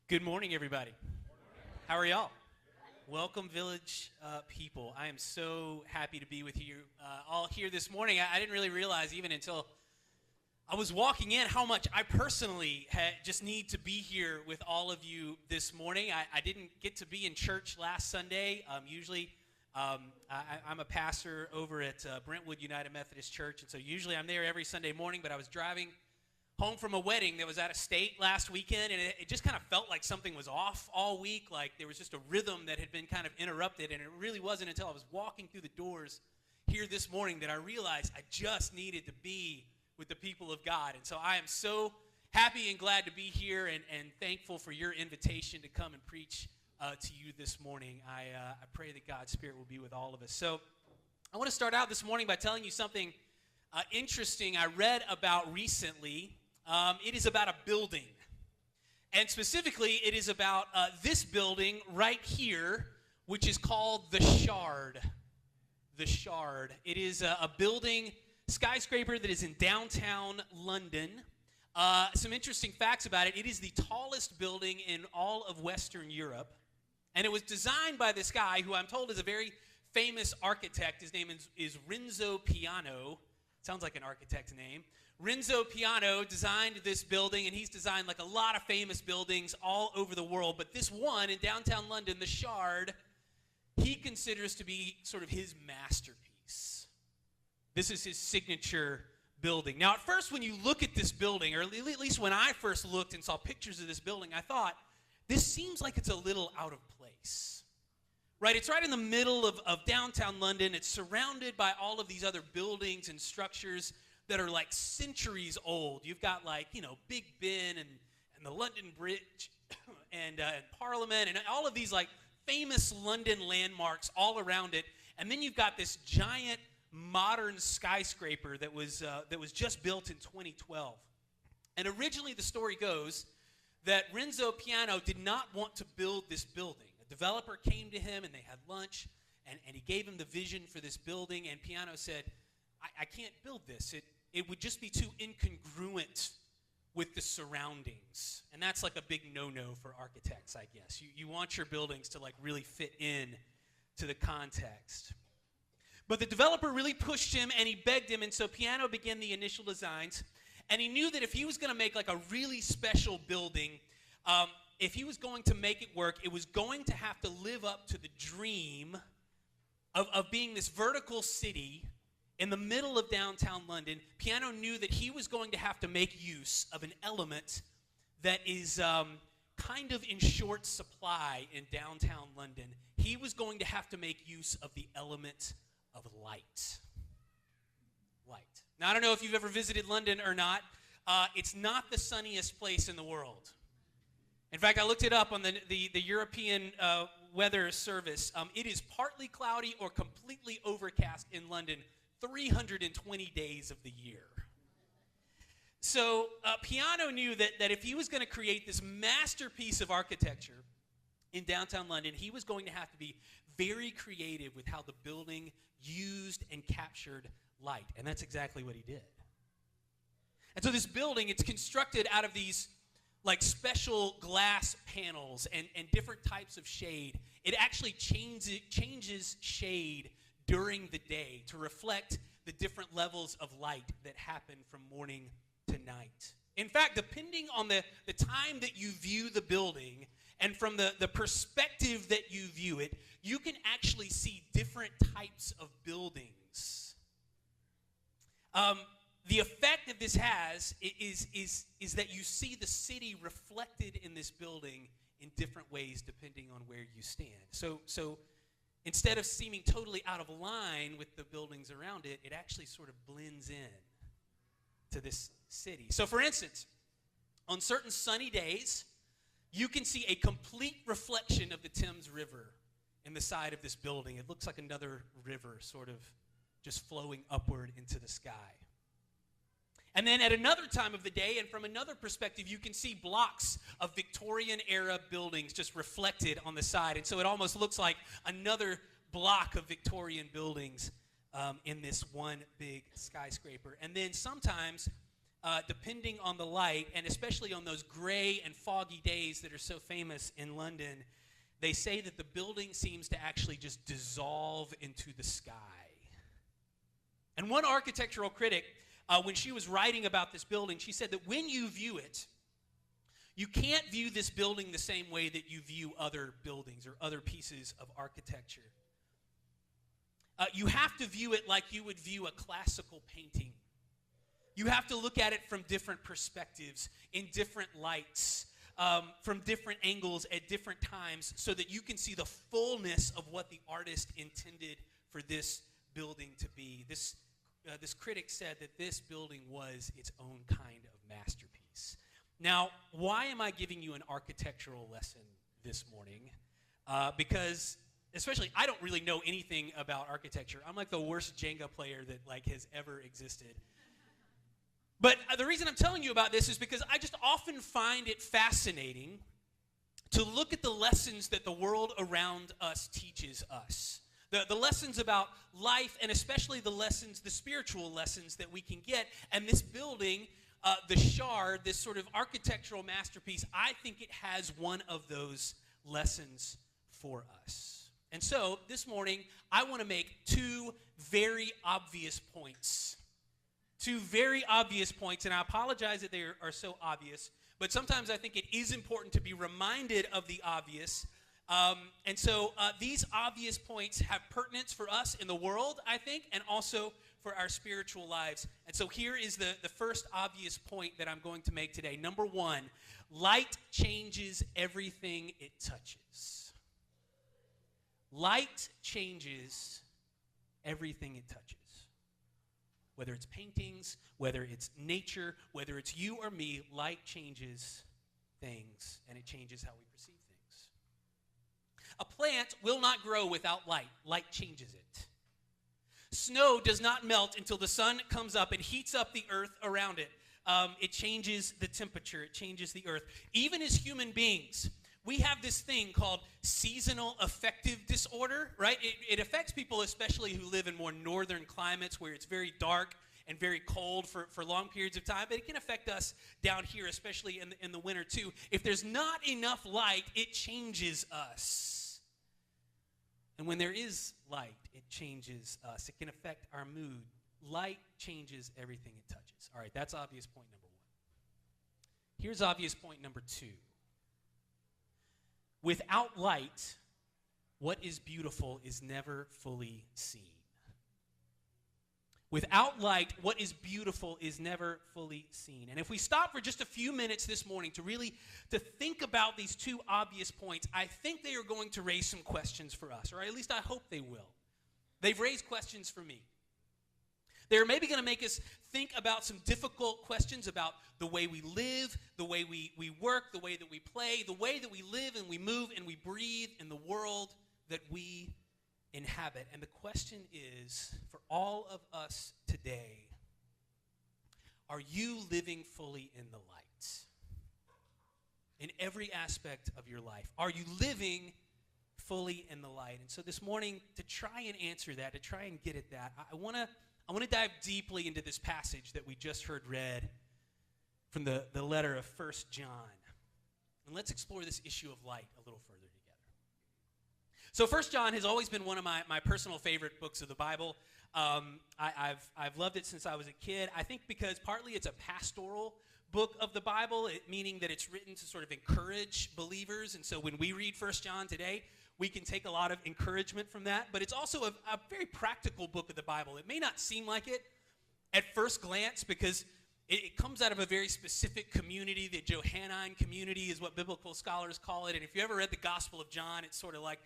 Good morning, everybody. How are y'all? Welcome, Village people. I am so happy to be with you all here this morning. I didn't really realize even until I was walking in how much I personally just need to be here with all of you this morning. I didn't get to be in church last Sunday. I'm a pastor over at Brentwood United Methodist Church, and so usually I'm there every Sunday morning, but I was driving home from a wedding that was out of state last weekend, and it just kind of felt like something was off all week, like there was just a rhythm that had been kind of interrupted, and it really wasn't until I was walking through the doors here this morning that I realized I just needed to be with the people of God. And so I am so happy and glad to be here and thankful for your invitation to come and preach to you this morning. I pray that God's Spirit will be with all of us. So I want to start out this morning by telling you something interesting I read about recently. It is about a building. And specifically, it is about this building right here, which is called The Shard. The Shard. It is a building, skyscraper that is in downtown London. Some interesting facts about it. It is the tallest building in all of Western Europe. And it was designed by this guy who I'm told is a very famous architect. His name is Renzo Piano. Sounds like an architect's name. Renzo Piano designed this building, and he's designed like a lot of famous buildings all over the world. But this one in downtown London, the Shard, he considers to be sort of his masterpiece. This is his signature building. Now, at first, when you look at this building, or at least when I first looked and saw pictures of this building, I thought, this seems like it's a little out of place. Right, it's right in the middle of downtown London. It's surrounded by all of these other buildings and structures that are like centuries old. You've got like, Big Ben and the London Bridge and Parliament and all of these like famous London landmarks all around it. And then you've got this giant modern skyscraper that was just built in 2012. And originally the story goes that Renzo Piano did not want to build this building. A developer came to him and they had lunch, and he gave him the vision for this building, and Piano said, I can't build this. It would just be too incongruent with the surroundings. And that's like a big no-no for architects, I guess. You want your buildings to like really fit in to the context. But the developer really pushed him and he begged him, and so Piano began the initial designs. And he knew that if he was going to make like a really special building, if he was going to make it work, it was going to have to live up to the dream of being this vertical city in the middle of downtown London. Piano knew that he was going to have to make use of an element that is kind of in short supply in downtown London. He was going to have to make use of the element of light. Light. Now, I don't know if you've ever visited London or not. It's not the sunniest place in the world. In fact, I looked it up on the European Weather Service. It is partly cloudy or completely overcast in London 320 days of the year. So Piano knew that if he was going to create this masterpiece of architecture in downtown London, he was going to have to be very creative with how the building used and captured light. And that's exactly what he did. And so this building, it's constructed out of these like special glass panels and different types of shade. It actually changes shade during the day to reflect the different levels of light that happen from morning to night. In fact, depending on the time that you view the building and from the perspective that you view it, you can actually see different types of buildings. The effect that this has is that you see the city reflected in this building in different ways depending on where you stand. So instead of seeming totally out of line with the buildings around it, it actually sort of blends in to this city. So for instance, on certain sunny days, you can see a complete reflection of the Thames River in the side of this building. It looks like another river sort of just flowing upward into the sky. And then at another time of the day, and from another perspective, you can see blocks of Victorian-era buildings just reflected on the side. And so it almost looks like another block of Victorian buildings in this one big skyscraper. And then sometimes depending on the light, and especially on those gray and foggy days that are so famous in London, they say that the building seems to actually just dissolve into the sky. And one architectural critic, when she was writing about this building, she said that when you view it, you can't view this building the same way that you view other buildings or other pieces of architecture. You have to view it like you would view a classical painting. You have to look at it from different perspectives, in different lights, from different angles at different times, so that you can see the fullness of what the artist intended for this building to be. This critic said that this building was its own kind of masterpiece. Now, why am I giving you an architectural lesson this morning? Because, especially, I don't really know anything about architecture. I'm like the worst Jenga player that has ever existed. But the reason I'm telling you about this is because I just often find it fascinating to look at the lessons that the world around us teaches us. The lessons about life, and especially the spiritual lessons that we can get. And this building, the Shard, this sort of architectural masterpiece, I think it has one of those lessons for us. And so this morning, I want to make two very obvious points. Two very obvious points, and I apologize that they are so obvious, but sometimes I think it is important to be reminded of the obvious. And so these obvious points have pertinence for us in the world, I think, and also for our spiritual lives. And so here is the first obvious point that I'm going to make today. Number one, light changes everything it touches. Light changes everything it touches. Whether it's paintings, whether it's nature, whether it's you or me, light changes things, and it changes how we perceive things. A plant will not grow without light. Light changes it. Snow does not melt until the sun comes up and heats up the earth around it. It changes the temperature. It changes the earth. Even as human beings, we have this thing called seasonal affective disorder, right? It affects people especially who live in more northern climates where it's very dark and very cold for long periods of time, but it can affect us down here, especially in the winter too. If there's not enough light, it changes us. And when there is light, it changes us. It can affect our mood. Light changes everything it touches. All right, that's obvious point number one. Here's obvious point number two. Without light, what is beautiful is never fully seen. Without light, what is beautiful is never fully seen. And if we stop for just a few minutes this morning to think about these two obvious points, I think they are going to raise some questions for us, or at least I hope they will. They've raised questions for me. They're maybe going to make us think about some difficult questions about the way we live, the way we work, the way that we play, the way that we live and we move and we breathe in the world that we inhabit. And the question is, for all of us today, are you living fully in the light? In every aspect of your life, are you living fully in the light? And so this morning, to try and answer that, to try and get at that, I want to dive deeply into this passage that we just heard read from the letter of 1 John. And let's explore this issue of light a little further together. So 1 John has always been one of my personal favorite books of the Bible. I've loved it since I was a kid. I think because partly it's a pastoral book of the Bible, meaning that it's written to sort of encourage believers. And so when we read 1 John today, we can take a lot of encouragement from that. But it's also a very practical book of the Bible. It may not seem like it at first glance because it comes out of a very specific community. The Johannine community is what biblical scholars call it. And if you ever read the Gospel of John, it's sort of like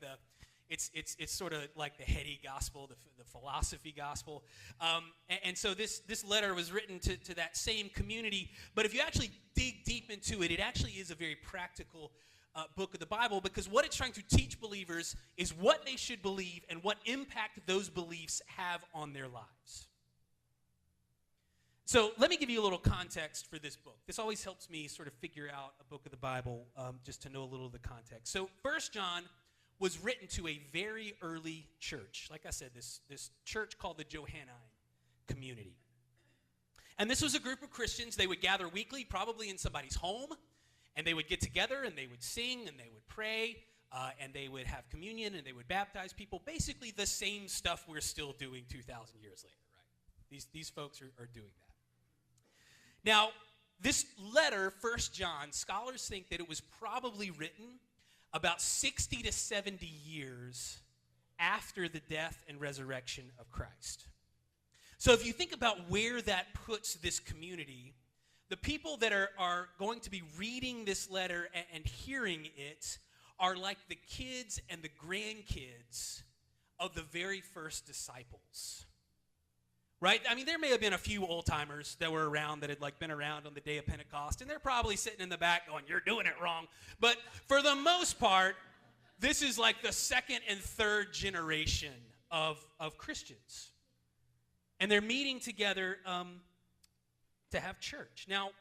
it's sort of like the heady gospel, the philosophy gospel. And so this letter was written to that same community. But if you actually dig deep into it, it actually is a very practical book of the Bible, because what it's trying to teach believers is what they should believe and what impact those beliefs have on their lives. So let me give you a little context for this book. This always helps me sort of figure out a book of the Bible, just to know a little of the context. So 1 John was written to a very early church. Like I said, this church called the Johannine community. And this was a group of Christians. They would gather weekly, probably in somebody's home, and they would get together, and they would sing, and they would pray, and they would have communion, and they would baptize people. Basically the same stuff we're still doing 2,000 years later, right? These folks are doing that. Now, this letter, 1 John, scholars think that it was probably written about 60 to 70 years after the death and resurrection of Christ. So if you think about where that puts this community, the people that are going to be reading this letter and hearing it are like the kids and the grandkids of the very first disciples. Right? I mean, there may have been a few old-timers that were around that had been around on the day of Pentecost, and they're probably sitting in the back going, "You're doing it wrong." But for the most part, this is like the second and third generation of Christians. And they're meeting together to have church. Now,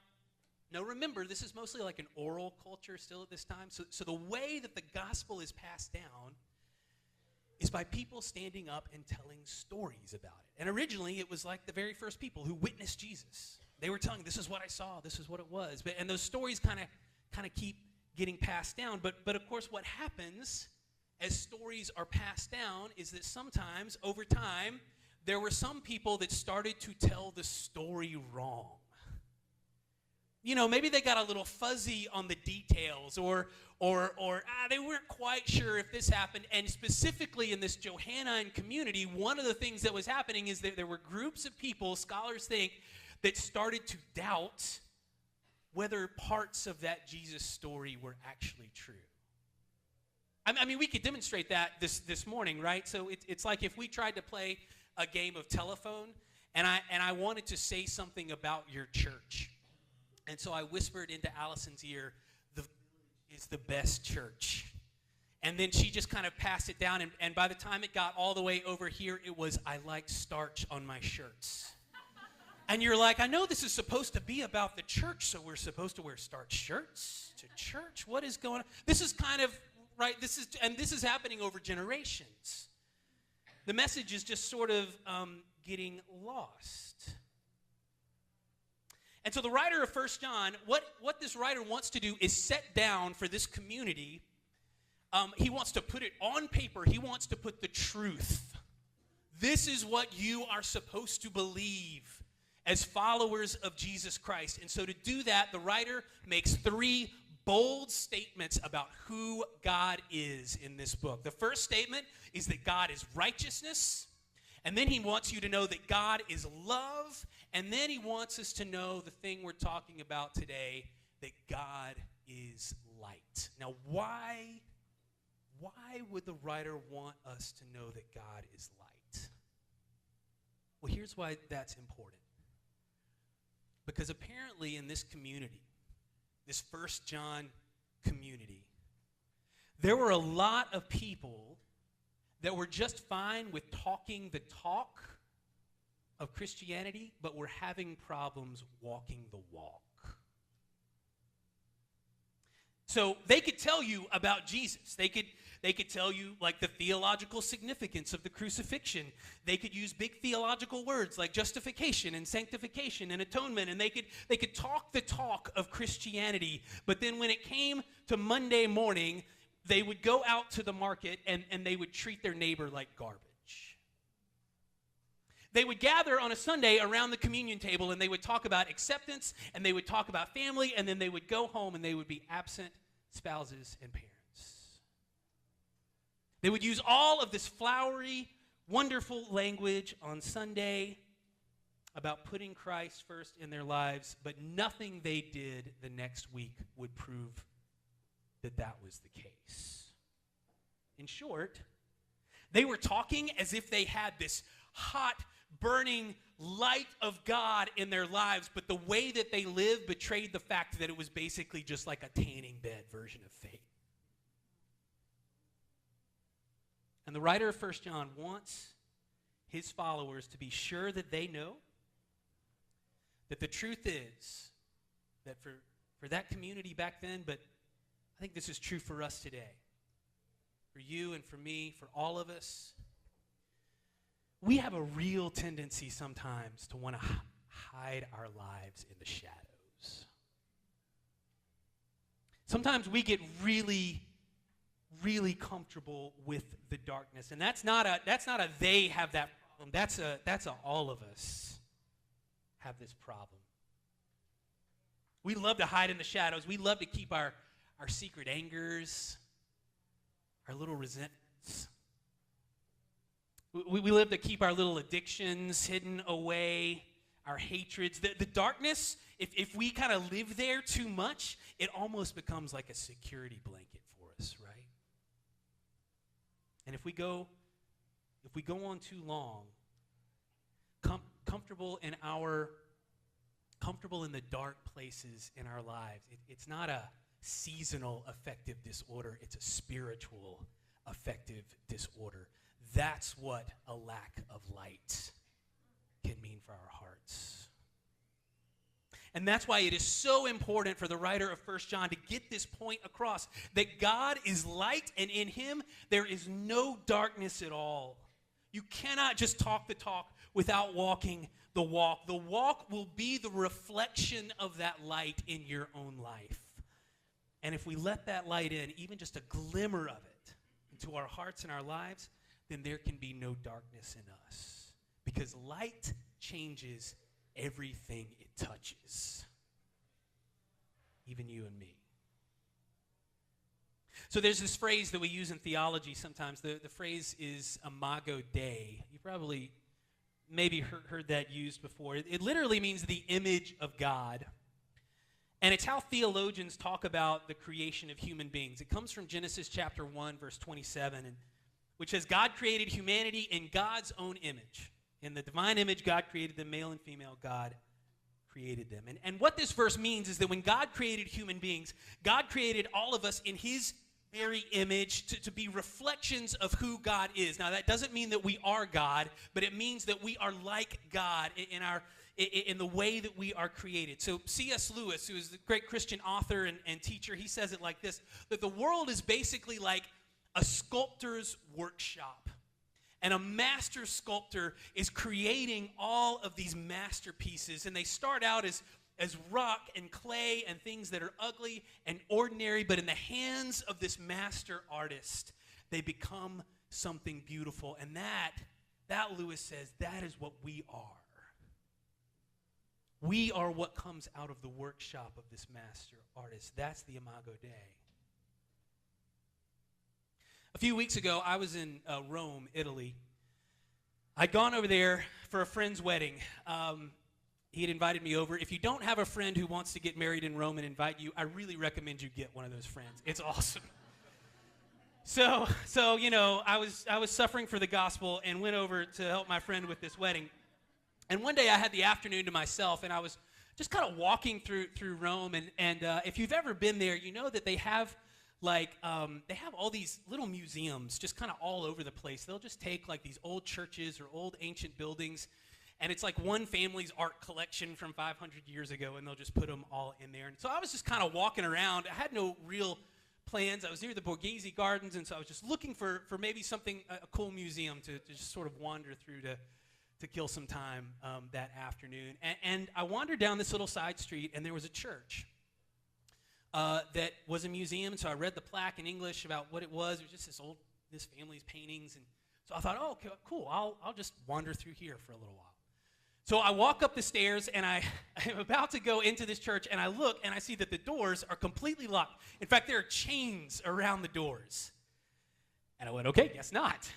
remember, this is mostly like an oral culture still at this time. So the way that the gospel is passed down is by people standing up and telling stories about it. And originally, it was like the very first people who witnessed Jesus. They were telling, "This is what I saw, this is what it was." And those stories kind of keep getting passed down. But of course, what happens as stories are passed down is that sometimes, over time, there were some people that started to tell the story wrong. You know, maybe they got a little fuzzy on the details, or they weren't quite sure if this happened. And specifically in this Johannine community, one of the things that was happening is that there were groups of people, scholars think, that started to doubt whether parts of that Jesus story were actually true. I mean, we could demonstrate that this morning, right? So it's like if we tried to play a game of telephone, and I wanted to say something about your church. And so I whispered into Allison's ear, "The is the best church." And then she just kind of passed it down, and by the time it got all the way over here, it was, "I like starch on my shirts." And you're like, "I know this is supposed to be about the church, so we're supposed to wear starch shirts to church? What is going on?" This is kind of, right, this is happening over generations. The message is just sort of getting lost. And so the writer of 1 John, what this writer wants to do is set down for this community. He wants to put it on paper. He wants to put the truth. This is what you are supposed to believe as followers of Jesus Christ. And so to do that, the writer makes 3 bold statements about who God is in this book. The first statement is that God is righteousness. And then he wants you to know that God is love. And then he wants us to know the thing we're talking about today, that God is light. Now, why would the writer want us to know that God is light? Well, here's why that's important. Because apparently in this community, this 1 John community, there were a lot of people that were just fine with talking the talk of Christianity, but were having problems walking the walk. So they could tell you about Jesus. They could tell you like the theological significance of the crucifixion. They could use big theological words like justification and sanctification and atonement, and they could talk the talk of Christianity. But then when it came to Monday morning, they would go out to the market and they would treat their neighbor like garbage. They would gather on a Sunday around the communion table, and they would talk about acceptance, and they would talk about family, and then they would go home and they would be absent spouses and parents. They would use all of this flowery, wonderful language on Sunday about putting Christ first in their lives, but nothing they did the next week would prove that that was the case. In short, they were talking as if they had this hot, burning light of God in their lives, but the way that they lived betrayed the fact that it was basically just like a tanning bed version of faith. And the writer of 1 John wants his followers to be sure that they know that the truth is that for that community back then, but I think this is true for us today, for you and for me, for all of us, we have a real tendency sometimes to want to hide our lives in the shadows. Sometimes we get really, really comfortable with the darkness, and that's not a they have that problem. That's a all of us have this problem. We love to hide in the shadows. We love to keep our secret angers, our little resentments. We live to keep our little addictions hidden away, our hatreds. The darkness, if we kind of live there too much, it almost becomes like a security blanket for us, right? And if we go on too long, comfortable in the dark places in our lives, it's not a seasonal affective disorder, it's a spiritual affective disorder. That's what a lack of light can mean for our hearts. And that's why it is so important for the writer of 1 John to get this point across, that God is light, and in him there is no darkness at all. You cannot just talk the talk without walking the walk. The walk will be the reflection of that light in your own life. And if we let that light in, even just a glimmer of it, into our hearts and our lives, then there can be no darkness in us. Because light changes everything it touches. Even you and me. So there's this phrase that we use in theology sometimes. The phrase is imago Dei. You probably maybe heard that used before. It literally means the image of God. And it's how theologians talk about the creation of human beings. It comes from Genesis chapter 1, verse 27, which says, God created humanity in God's own image. In the divine image, God created them, male and female, God created them. And what this verse means is that when God created human beings, God created all of us in his very image to be reflections of who God is. Now, that doesn't mean that we are God, but it means that we are like God in the way that we are created. So C.S. Lewis, who is the great Christian author and teacher, he says it like this, that the world is basically like a sculptor's workshop. And a master sculptor is creating all of these masterpieces, and they start out as rock and clay and things that are ugly and ordinary, but in the hands of this master artist, they become something beautiful. And that Lewis says, that is what we are. We are what comes out of the workshop of this master artist. That's the Imago Dei. A few weeks ago, I was in Rome, Italy. I'd gone over there for a friend's wedding. He had invited me over. If you don't have a friend who wants to get married in Rome and invite you, I really recommend you get one of those friends. It's awesome. So you know, I was suffering for the gospel and went over to help my friend with this wedding. And one day I had the afternoon to myself, and I was just kind of walking through Rome. And if you've ever been there, you know that they have they have all these little museums just kind of all over the place. They'll just take like these old churches or old ancient buildings, and it's like one family's art collection from 500 years ago, and they'll just put them all in there. And so I was just kind of walking around. I had no real plans. I was near the Borghese Gardens, and so I was just looking for maybe something, a cool museum to just sort of wander through to kill some time that afternoon. And I wandered down this little side street, and there was a church that was a museum. So I read the plaque in English about what it was. It was just this family's paintings. And so I thought, oh, okay, cool. I'll just wander through here for a little while. So I walk up the stairs, and I'm about to go into this church, and I look, and I see that the doors are completely locked. In fact, there are chains around the doors. And I went, okay, guess not.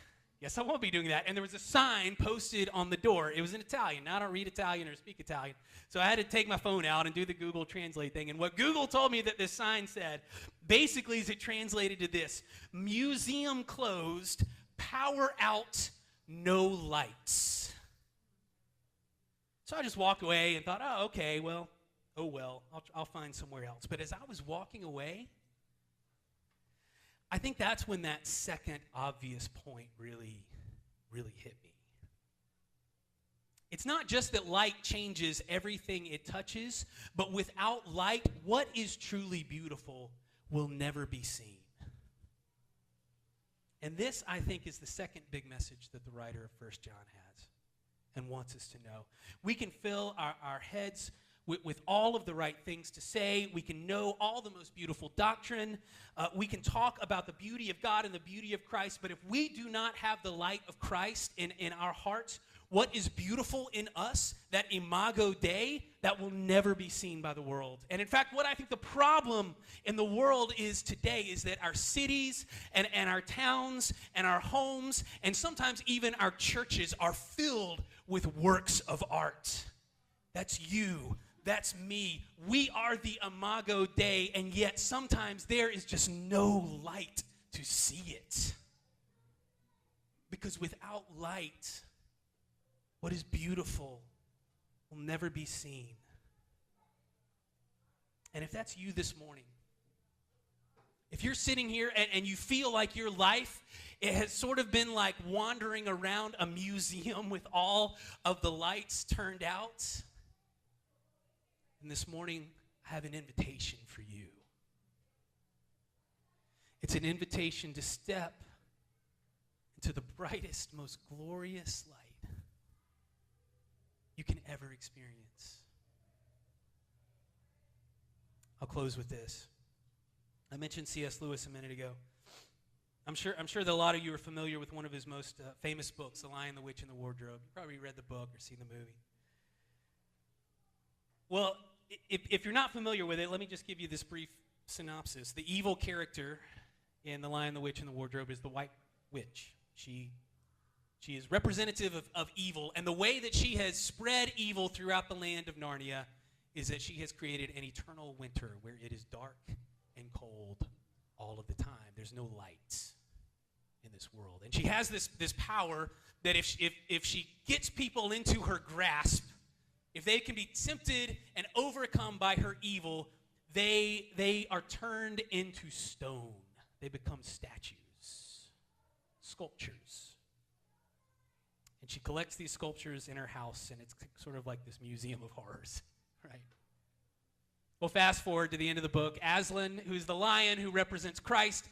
Yes, I won't be doing that. And there was a sign posted on the door. It was in Italian. Now, I don't read Italian or speak Italian. So I had to take my phone out and do the Google Translate thing. And what Google told me that this sign said, basically, is it translated to this: museum closed, power out, no lights. So I just walked away and thought, oh, okay, well, I'll find somewhere else. But as I was walking away, I think that's when that second obvious point really, really hit me. It's not just that light changes everything it touches, but without light, what is truly beautiful will never be seen. And this, I think, is the second big message that the writer of 1 John has. and wants us to know. We can fill our heads with all of the right things to say. We can know all the most beautiful doctrine. We can talk about the beauty of God and the beauty of Christ, but if we do not have the light of Christ in our hearts, what is beautiful in us, that imago Dei, that will never be seen by the world. And in fact, what I think the problem in the world is today is that our cities and our towns and our homes and sometimes even our churches are filled with works of art. That's you. That's me. We are the imago Dei, and yet sometimes there is just no light to see it. Because without light, what is beautiful will never be seen. And if that's you this morning, if you're sitting here and you feel like your life, it has sort of been like wandering around a museum with all of the lights turned out, and this morning I have an invitation for you. It's an invitation to step into the brightest, most glorious light you can ever experience. I'll close with this. I mentioned C.S. Lewis a minute ago. I'm sure that a lot of you are familiar with one of his most famous books, The Lion, the Witch, and the Wardrobe. You probably read the book or seen the movie. Well, if you're not familiar with it, let me just give you this brief synopsis. The evil character in The Lion, the Witch, and the Wardrobe is the White Witch. She is representative of evil, and the way that she has spread evil throughout the land of Narnia is that she has created an eternal winter where it is dark and cold all of the time. There's no light in this world. And she has this power that if she gets people into her grasp, if they can be tempted and overcome by her evil, they are turned into stone. They become statues, sculptures. And she collects these sculptures in her house, and it's sort of like this museum of horrors, right? Well, fast forward to the end of the book. Aslan, who's the lion who represents Christ,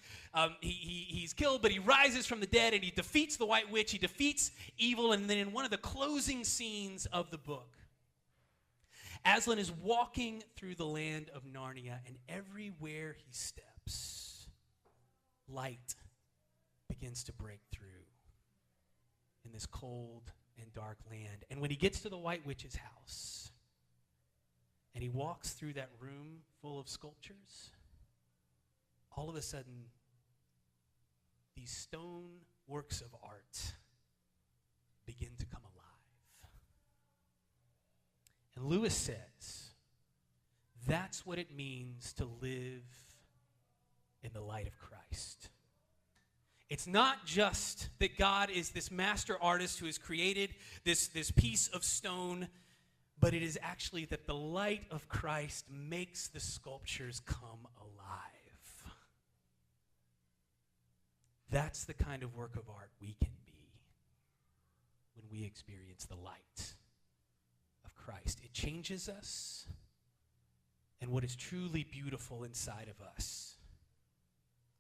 he's killed, but he rises from the dead, and he defeats the White Witch. He defeats evil, and then in one of the closing scenes of the book, Aslan is walking through the land of Narnia, and everywhere he steps, light begins to break through in this cold and dark land. And when he gets to the White Witch's house, and he walks through that room full of sculptures, all of a sudden, these stone works of art begin to come alive. And Lewis says, that's what it means to live in the light of Christ. It's not just that God is this master artist who has created this piece of stone, but it is actually that the light of Christ makes the sculptures come alive. That's the kind of work of art we can be when we experience the light of Christ. It changes us, and what is truly beautiful inside of us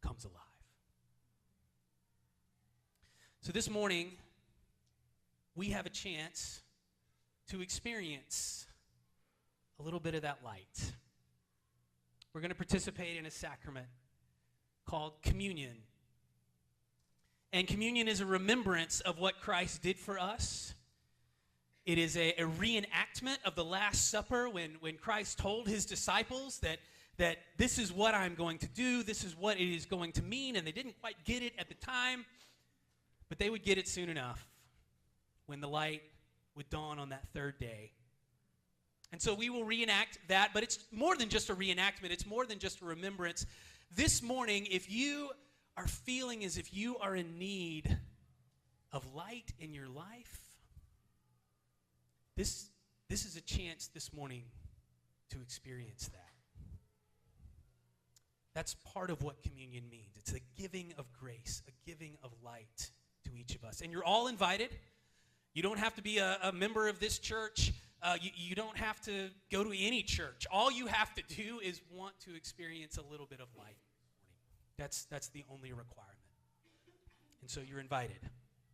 comes alive. So this morning, we have a chance to experience a little bit of that light. We're going to participate in a sacrament called communion. And communion is a remembrance of what Christ did for us. It is a reenactment of the Last Supper when Christ told his disciples that this is what I'm going to do, this is what it is going to mean, and they didn't quite get it at the time. But they would get it soon enough when the light would dawn on that third day. And so we will reenact that, but it's more than just a reenactment. It's more than just a remembrance. This morning, if you are feeling as if you are in need of light in your life, this is a chance this morning to experience that. That's part of what communion means. It's a giving of grace, a giving of light to each of us. And you're all invited. You don't have to be a member of this church. You don't have to go to any church. All you have to do is want to experience a little bit of light. That's the only requirement. And so you're invited.